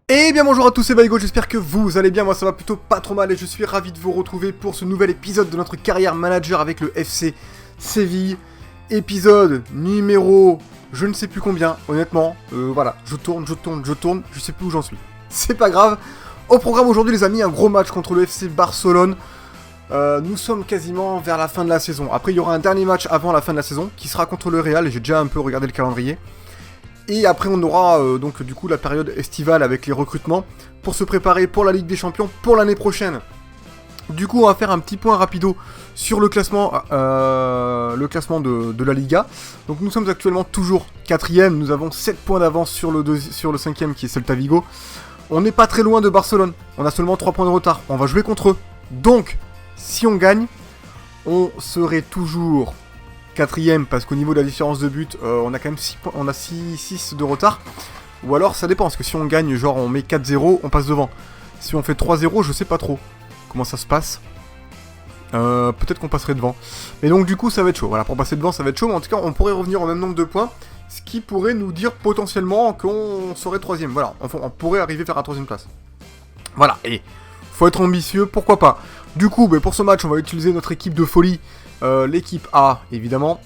Eh bien bonjour à tous, c'est Baigo, j'espère que vous allez bien, moi ça va plutôt pas trop mal et je suis ravi de vous retrouver pour ce nouvel épisode de notre carrière manager avec le FC Séville. Épisode numéro je ne sais plus combien, honnêtement, voilà, je tourne, je sais plus où j'en suis. C'est pas grave. Au programme aujourd'hui les amis, un gros match contre le FC Barcelone. Nous sommes quasiment vers la fin de la saison. Après il y aura un dernier match avant la fin de la saison qui sera contre le Real et j'ai déjà un peu regardé le calendrier. Et après on aura donc du coup la période estivale avec les recrutements pour se préparer pour la Ligue des Champions pour l'année prochaine. Du coup on va faire un petit point rapido sur le classement de la Liga. Donc nous sommes actuellement toujours 4ème, nous avons 7 points d'avance sur le 5ème qui est Celta Vigo. On n'est pas très loin de Barcelone, on a seulement 3 points de retard, on va jouer contre eux. Donc si on gagne, on serait toujours 4ème parce qu'au niveau de la différence de but, on a quand même 6 points, on a 6 de retard. Ou alors ça dépend, parce que si on gagne, genre on met 4-0, on passe devant. Si on fait 3-0, je sais pas trop comment ça se passe. Peut-être qu'on passerait devant. Mais donc du coup ça va être chaud. Voilà, pour passer devant ça va être chaud, mais en tout cas on pourrait revenir au même nombre de points. Ce qui pourrait nous dire potentiellement qu'on serait 3ème. Voilà, enfin, on pourrait arriver vers la 3ème place. Voilà, et faut être ambitieux, pourquoi pas. Du coup, pour ce match, on va utiliser notre équipe de folie. L'équipe A, évidemment,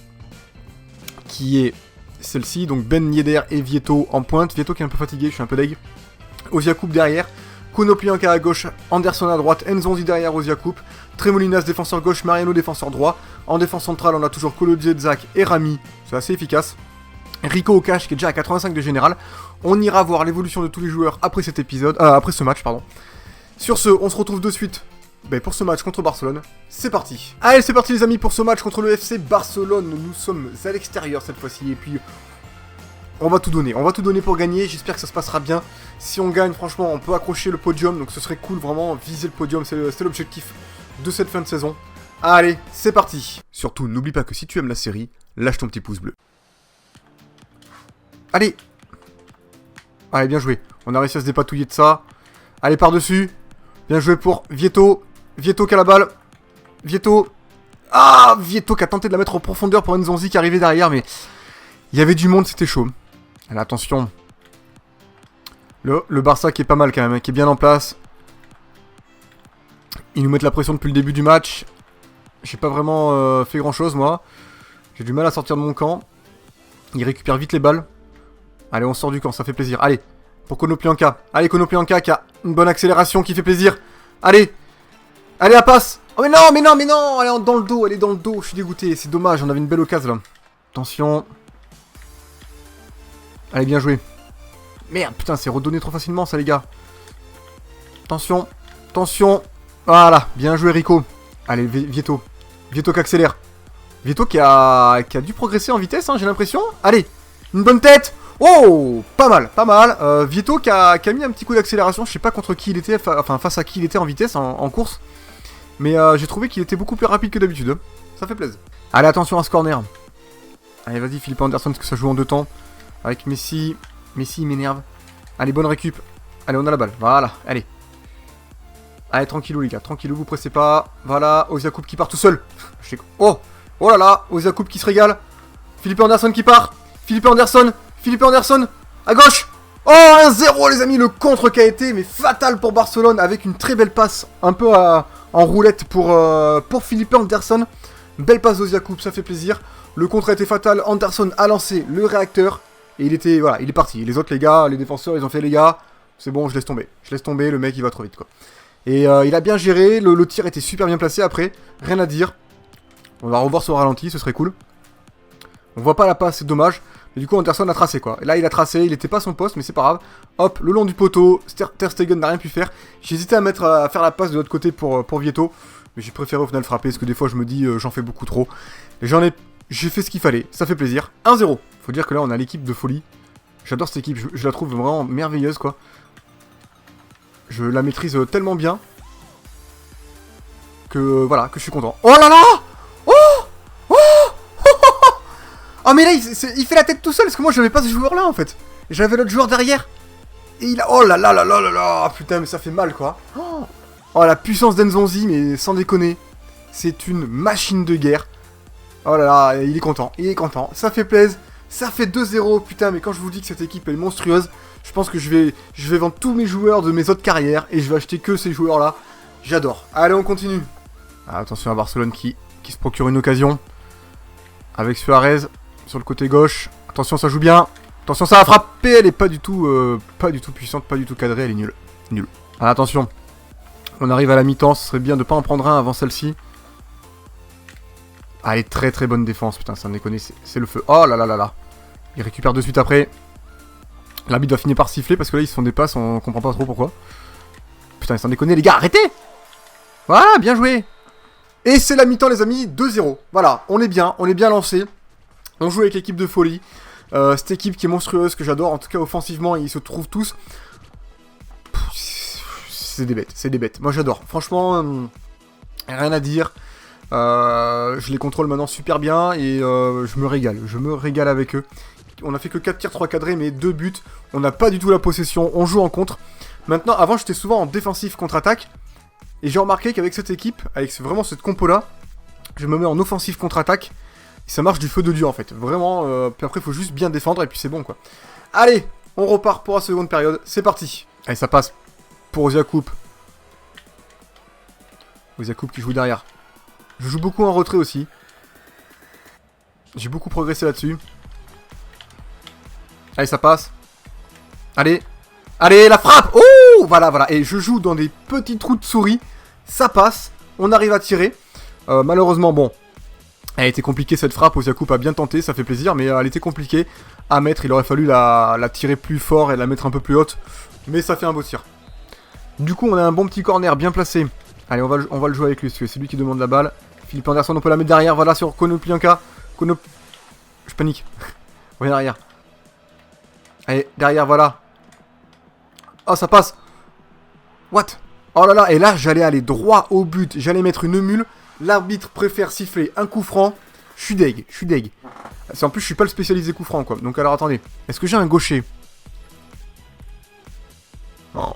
qui est celle-ci, donc Ben Yedder et Vieto en pointe. Vieto qui est un peu fatigué, je suis un peu deg. Oziakoub derrière, Konoplyanka à gauche, Anderson à droite, Nzonzi derrière Oziakoub, Tremolinas défenseur gauche, Mariano défenseur droit. En défense centrale, on a toujours Kolodjedzak et Rami, c'est assez efficace. Rico au cash qui est déjà à 85 de général. On ira voir l'évolution de tous les joueurs après cet épisode, après ce match, pardon. Sur ce, on se retrouve de suite. Pour ce match contre Barcelone, c'est parti. Allez, c'est parti les amis pour ce match contre le FC Barcelone. Nous sommes à l'extérieur cette fois-ci et puis on va tout donner pour gagner. J'espère que ça se passera bien. Si on gagne, franchement, on peut accrocher le podium, donc ce serait cool vraiment, viser le podium, c'est l'objectif de cette fin de saison. Allez, c'est parti. Surtout, n'oublie pas que si tu aimes la série, lâche ton petit pouce bleu. Allez. Allez, bien joué. On a réussi à se dépatouiller de ça. Allez, par-dessus. Bien joué pour Vieto. Vieto qui a la balle. Vieto. Ah, Vieto qui a tenté de la mettre en profondeur pour Nzonzi qui arrivait derrière, mais il y avait du monde, c'était chaud. Allez, attention. Le Barça qui est pas mal quand même, qui est bien en place. Ils nous mettent la pression depuis le début du match. J'ai pas vraiment fait grand chose, moi. J'ai du mal à sortir de mon camp. Ils récupèrent vite les balles. Allez, on sort du camp, ça fait plaisir. Allez, pour Konoplyanka. Allez, Konoplyanka qui a une bonne accélération, qui fait plaisir. Allez. Allez, la passe. Oh, mais non. Elle est dans le dos, je suis dégoûté. C'est dommage, on avait une belle occasion là. Attention. Allez, bien joué. Merde, putain, c'est redonné trop facilement ça, les gars. Attention. Voilà, bien joué, Rico. Allez, Vieto. Vieto qui accélère. Vieto qui a dû progresser en vitesse, hein, j'ai l'impression. Allez, une bonne tête. Oh, pas mal. Vieto qui a mis un petit coup d'accélération. Je sais pas contre qui il était, face à qui il était en vitesse, en course. Mais j'ai trouvé qu'il était beaucoup plus rapide que d'habitude. Ça fait plaisir. Allez, attention à ce corner. Allez, vas-y, Philippe Anderson, parce que ça joue en deux temps. Avec Messi. Messi, il m'énerve. Allez, bonne récup. Allez, on a la balle. Voilà, allez. Allez, tranquillou, les gars. Tranquillou, vous pressez pas. Voilà, Oziakoub qui part tout seul. Oh là là, Oziakoub qui se régale. Philippe Anderson qui part. Philippe Anderson, à gauche. Oh, 1-0 les amis, le contre qui a été mais fatal pour Barcelone avec une très belle passe, un peu en roulette pour Philippe Anderson. Belle passe d'Oziakoub, ça fait plaisir. Le contre a été fatal, Anderson a lancé le réacteur et il est parti. Les autres les gars, les défenseurs, ils ont fait les gars, c'est bon, je laisse tomber, le mec il va trop vite quoi. Et il a bien géré, le tir était super bien placé après, rien à dire. On va revoir ce ralenti, ce serait cool. On voit pas la passe, c'est dommage. Mais du coup, Anderson a tracé quoi. Et là, il a tracé, il était pas à son poste, mais c'est pas grave. Hop, le long du poteau, Ter Stegen n'a rien pu faire. J'ai hésité à faire la passe de l'autre côté pour Vieto. Mais j'ai préféré au final frapper, parce que des fois, je me dis, j'en fais beaucoup trop. Et j'ai fait ce qu'il fallait, ça fait plaisir. 1-0. Faut dire que là, on a l'équipe de folie. J'adore cette équipe, je la trouve vraiment merveilleuse quoi. Je la maîtrise tellement bien. Que voilà, que je suis content. Oh là là! Oh mais là il fait la tête tout seul parce que moi j'avais pas ce joueur là en fait. J'avais l'autre joueur derrière. Et il a... Oh là là là là là là. Putain mais ça fait mal quoi. Oh la puissance d'Nzonzi mais sans déconner. C'est une machine de guerre. Oh là là il est content. Ça fait plaisir. Ça fait 2-0, putain, mais quand je vous dis que cette équipe est monstrueuse, je pense que je vais vendre tous mes joueurs de mes autres carrières et je vais acheter que ces joueurs-là. J'adore. Allez, on continue. Ah, attention à Barcelone qui se procure une occasion. Avec Suarez sur le côté gauche. Attention, ça joue bien. Attention, ça va frapper. Elle est pas du tout puissante, pas du tout cadrée. Elle est nulle. Nulle. Ah, attention. On arrive à la mi-temps. Ce serait bien de pas en prendre un avant celle-ci. Ah, elle est très très bonne défense. Putain, ça me déconne. C'est le feu. Oh là là là là. Il récupère de suite après. L'arbitre va finir par siffler parce que là, ils se font des passes. On comprend pas trop pourquoi. Putain, sans déconner, les gars. Arrêtez! Voilà, bien joué. Et c'est la mi-temps, les amis. 2-0. Voilà, on est bien lancé. On joue avec l'équipe de folie. Cette équipe qui est monstrueuse, que j'adore. En tout cas, offensivement, ils se trouvent tous. C'est des bêtes. Moi, j'adore. Franchement, rien à dire. Je les contrôle maintenant super bien et je me régale avec eux. On a fait que 4 tirs, 3 cadrés, mais 2 buts. On n'a pas du tout la possession, on joue en contre. Maintenant, avant, j'étais souvent en défensif contre-attaque. Et j'ai remarqué qu'avec cette équipe, avec vraiment cette compo-là, je me mets en offensif contre-attaque. Et ça marche du feu de Dieu, en fait. Vraiment, puis après, il faut juste bien défendre et puis c'est bon, quoi. Allez, on repart pour la seconde période. C'est parti. Allez, ça passe pour Osiakup. Osiakup qui joue derrière. Je joue beaucoup en retrait aussi. J'ai beaucoup progressé là-dessus. Allez, ça passe. Allez. Allez, la frappe. Oh, voilà. Et je joue dans des petits trous de souris. Ça passe. On arrive à tirer. Malheureusement, bon. Elle était compliquée cette frappe. Osiakup a bien tenté. Ça fait plaisir. Mais elle était compliquée à mettre. Il aurait fallu la tirer plus fort et la mettre un peu plus haute. Mais ça fait un beau tir. Du coup, on a un bon petit corner bien placé. Allez, on va le jouer avec lui. C'est lui qui demande la balle. Philippe Anderson, on peut la mettre derrière. Voilà, sur Konoplyanka. Je panique. Reviens derrière. Allez, derrière, voilà. Oh, ça passe. What? Oh là là, et là, j'allais aller droit au but. J'allais mettre une mule. L'arbitre préfère siffler un coup franc. Je suis deg. En plus, je suis pas le spécialisé coup franc, quoi. Donc, alors, attendez. Est-ce que j'ai un gaucher? Non.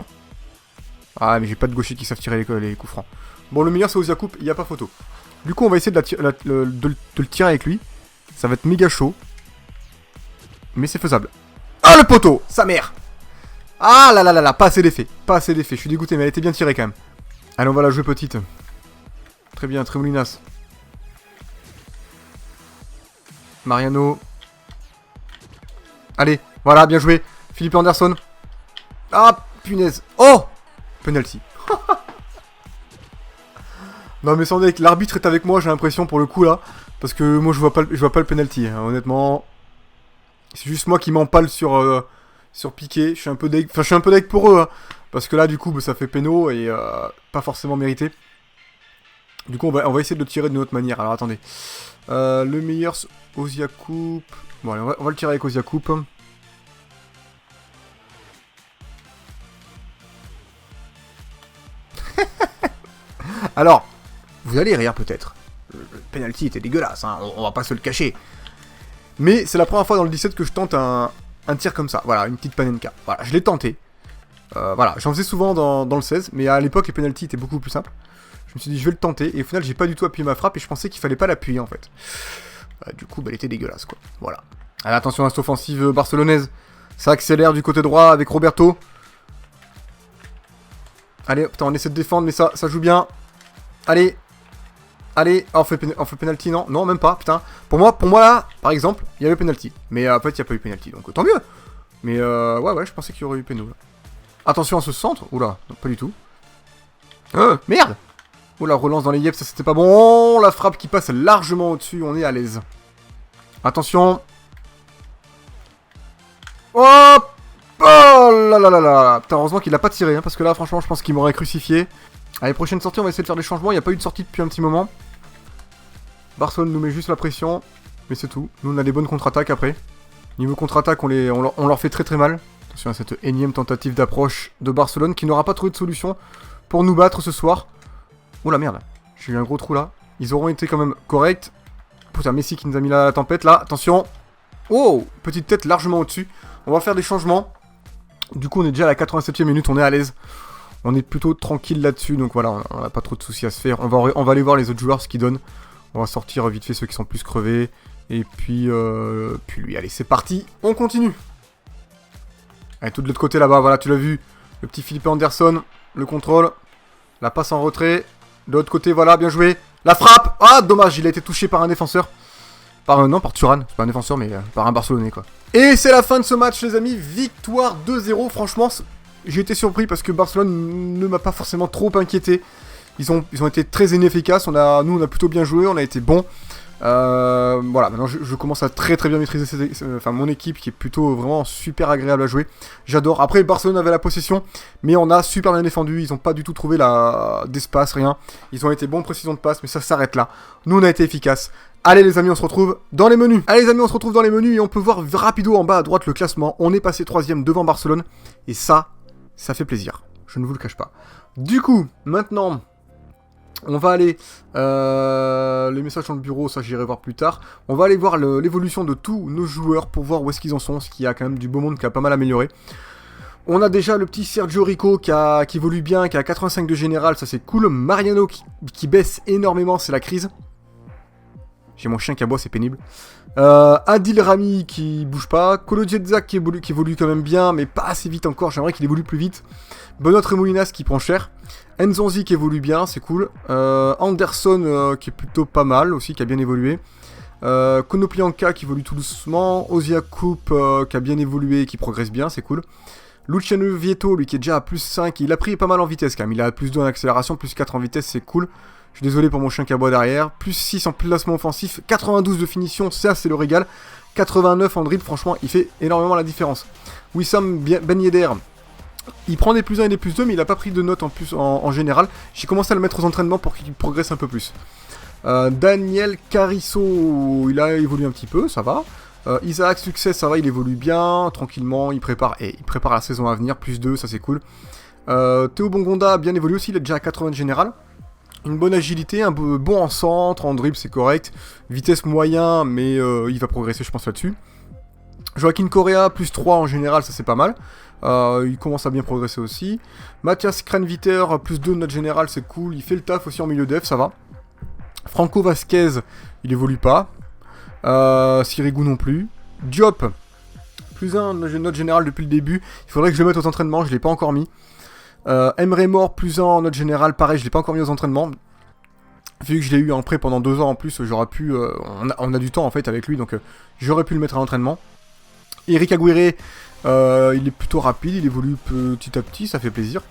Ah, mais j'ai pas de gauchers qui savent tirer les coups francs. Bon, le meilleur, c'est Osiakup. Il n'y a pas photo. Du coup, on va essayer de le tirer avec lui. Ça va être méga chaud. Mais c'est faisable. Ah, le poteau! Sa mère! Ah là là là là, pas assez d'effet. Je suis dégoûté, mais elle était bien tirée quand même. Allez, on va la jouer petite. Très bien, Tremolinas. Mariano. Allez, voilà, bien joué. Philippe Anderson. Ah, punaise. Oh! Penalty. Non mais sans deck, l'arbitre est avec moi, j'ai l'impression pour le coup là. Parce que moi je vois pas le penalty, hein, honnêtement. C'est juste moi qui m'empale sur Piqué. Je suis un peu deg pour eux. Hein, parce que là du coup bah, ça fait péno et pas forcément mérité. Du coup on va essayer de le tirer d'une autre manière. Alors attendez. Le meilleur Osiakup. Bon allez, on va le tirer avec Osiakup. Alors, vous allez rire peut-être. Le penalty était dégueulasse, hein, on va pas se le cacher. Mais c'est la première fois dans le 17 que je tente un tir comme ça. Voilà, une petite panenka. Voilà, je l'ai tenté. Voilà, j'en faisais souvent dans le 16, mais à l'époque les penalties étaient beaucoup plus simples. Je me suis dit je vais le tenter, et au final j'ai pas du tout appuyé ma frappe, et je pensais qu'il fallait pas l'appuyer en fait. Du coup, bah, elle était dégueulasse quoi. Voilà. Allez, attention à cette offensive barcelonaise. Ça accélère du côté droit avec Roberto. Allez, putain, on essaie de défendre, mais ça joue bien. Allez, oh, on fait penalty, non? Non, même pas, putain. Pour moi là, par exemple, il y avait penalty. Mais en fait, il n'y a pas eu penalty, donc tant mieux. Mais ouais, je pensais qu'il y aurait eu péno, là. Attention à ce centre. Oula, non, pas du tout. Merde. Oula, relance dans les yeux, ça c'était pas bon. La frappe qui passe largement au-dessus, on est à l'aise. Attention. Oh là là là là. Putain, heureusement qu'il a pas tiré, hein, parce que là, franchement, je pense qu'il m'aurait crucifié. Allez, prochaine sortie, on va essayer de faire des changements. Il n'y a pas eu de sortie depuis un petit moment. Barcelone nous met juste la pression. Mais c'est tout. Nous, on a des bonnes contre-attaques après. Niveau contre-attaque, on leur fait très très mal. Attention à cette énième tentative d'approche de Barcelone qui n'aura pas trouvé de solution pour nous battre ce soir. Oh la merde. J'ai eu un gros trou là. Ils auront été quand même corrects. Putain, Messi qui nous a mis la tempête là. Attention. Oh, petite tête largement au-dessus. On va faire des changements. Du coup, on est déjà à la 87e minute. On est à l'aise. On est plutôt tranquille là-dessus, donc voilà, on n'a pas trop de soucis à se faire. On va aller voir les autres joueurs, ce qu'ils donnent. On va sortir vite fait ceux qui sont plus crevés. Et puis lui, allez, c'est parti, on continue. Allez, tout de l'autre côté là-bas, voilà, tu l'as vu. Le petit Philippe Anderson, le contrôle. La passe en retrait. De l'autre côté, voilà, bien joué. La frappe. Ah, dommage, il a été touché par un défenseur. Non, par Thuram. C'est pas un défenseur, mais par un Barcelonais, quoi. Et c'est la fin de ce match, les amis. Victoire 2-0. Franchement, j'ai été surpris parce que Barcelone ne m'a pas forcément trop inquiété. Ils ont été très inefficaces. Nous, on a plutôt bien joué. On a été bons. Voilà, maintenant je commence à très bien maîtriser mon équipe qui est plutôt vraiment super agréable à jouer. J'adore. Après, Barcelone avait la possession, mais on a super bien défendu. Ils n'ont pas du tout trouvé d'espace, rien. Ils ont été bons en précision de passe, mais ça s'arrête là. Nous, on a été efficaces. Allez les amis, on se retrouve dans les menus. Allez les amis, on se retrouve dans les menus et on peut voir rapido en bas à droite le classement. On est passé 3ème devant Barcelone et ça fait plaisir. Je ne vous le cache pas. Du coup, maintenant... On va aller, les messages sur le bureau, ça j'irai voir plus tard. On va aller voir l'évolution de tous nos joueurs pour voir où est-ce qu'ils en sont, ce qui a quand même du beau monde qui a pas mal amélioré. On a déjà le petit Sergio Rico qui évolue bien, qui a 85 de général, ça c'est cool. Mariano qui baisse énormément, c'est la crise. J'ai mon chien qui aboie, c'est pénible. Adil Rami qui bouge pas. Kolo Djedzak qui évolue quand même bien, mais pas assez vite encore, j'aimerais qu'il évolue plus vite. Benoît Remoulinas qui prend cher. Nzonzi qui évolue bien, c'est cool. Anderson qui est plutôt pas mal aussi, qui a bien évolué. Konoplyanka qui évolue tout doucement. Ozia Coupe qui a bien évolué, qui progresse bien, c'est cool. Luciano Vieto, lui qui est déjà à plus 5, il a pris pas mal en vitesse quand même. Il a plus 2 en accélération, plus 4 en vitesse, c'est cool. Je suis désolé pour mon chien qui aboie derrière. Plus 6 en placement offensif, 92 de finition, ça c'est le régal. 89 en dribble, franchement, il fait énormément la différence. Wissam Ben Yedder, il prend des plus 1 et des plus 2, mais il n'a pas pris de notes en plus en général. J'ai commencé à le mettre aux entraînements pour qu'il progresse un peu plus. Daniel Carisso, il a évolué un petit peu, ça va. Isaac Success, ça va, il évolue bien, tranquillement, il prépare la saison à venir, plus 2, ça c'est cool. Théo Bongonda a bien évolué aussi, il est déjà à 80 de général. Une bonne agilité, un bon en centre, en dribble c'est correct. Vitesse moyen, mais il va progresser je pense là-dessus. Joaquin Correa, plus 3 en général, ça c'est pas mal. Il commence à bien progresser aussi. Mathias Kranviter, plus 2 de note générale, c'est cool. Il fait le taf aussi en milieu def, ça va. Franco Vasquez, il évolue pas. Sirigu non plus. Diop, plus 1 de note générale depuis le début. Il faudrait que je le mette aux entraînements, je l'ai pas encore mis. Emre Mor, plus 1 en note générale, pareil, je l'ai pas encore mis aux entraînements. Vu que je l'ai eu en prêt pendant 2 ans en plus, j'aurais pu... on a du temps en fait avec lui, donc j'aurais pu le mettre à l'entraînement. Eric Aguirre, il est plutôt rapide, il évolue petit à petit, ça fait plaisir.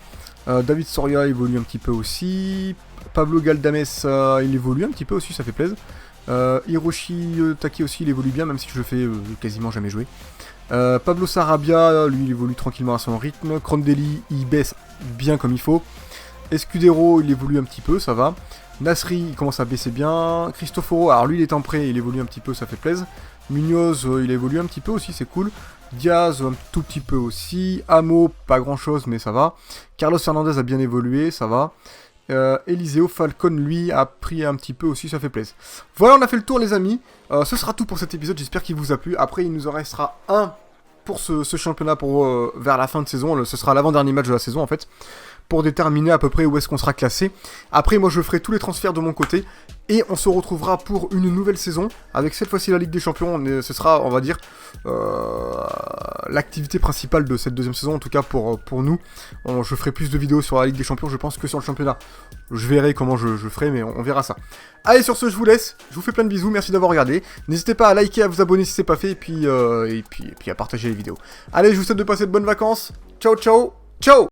David Soria évolue un petit peu aussi. Pablo Galdames, il évolue un petit peu aussi, ça fait plaisir. Hiroshi Taki aussi, il évolue bien, même si je le fais quasiment jamais jouer. Pablo Sarabia, lui, il évolue tranquillement à son rythme. Crondelli, il baisse bien comme il faut. Escudero, il évolue un petit peu, ça va. Nasri, il commence à baisser bien. Cristoforo, alors lui, il est en prêt, il évolue un petit peu, ça fait plaisir. Munoz, il évolue un petit peu aussi, c'est cool. Diaz, un tout petit peu aussi. Amo, pas grand chose, mais ça va. Carlos Fernandez a bien évolué, ça va. Eliseo Falcon, lui, a pris un petit peu aussi, ça fait plaisir. Voilà, on a fait le tour, les amis. Ce sera tout pour cet épisode, j'espère qu'il vous a plu. Après, il nous en restera un pour ce championnat vers la fin de saison. Ce sera l'avant-dernier match de la saison, en fait, pour déterminer à peu près où est-ce qu'on sera classé. Après, moi, je ferai tous les transferts de mon côté. Et on se retrouvera pour une nouvelle saison, avec cette fois-ci la Ligue des Champions. Ce sera, on va dire, l'activité principale de cette deuxième saison, en tout cas pour nous. Je ferai plus de vidéos sur la Ligue des Champions, je pense, que sur le championnat. Je verrai comment je ferai, mais on verra ça. Allez, sur ce, je vous laisse. Je vous fais plein de bisous, merci d'avoir regardé. N'hésitez pas à liker, à vous abonner si c'est pas fait, et puis à partager les vidéos. Allez, je vous souhaite de passer de bonnes vacances. Ciao, ciao, ciao!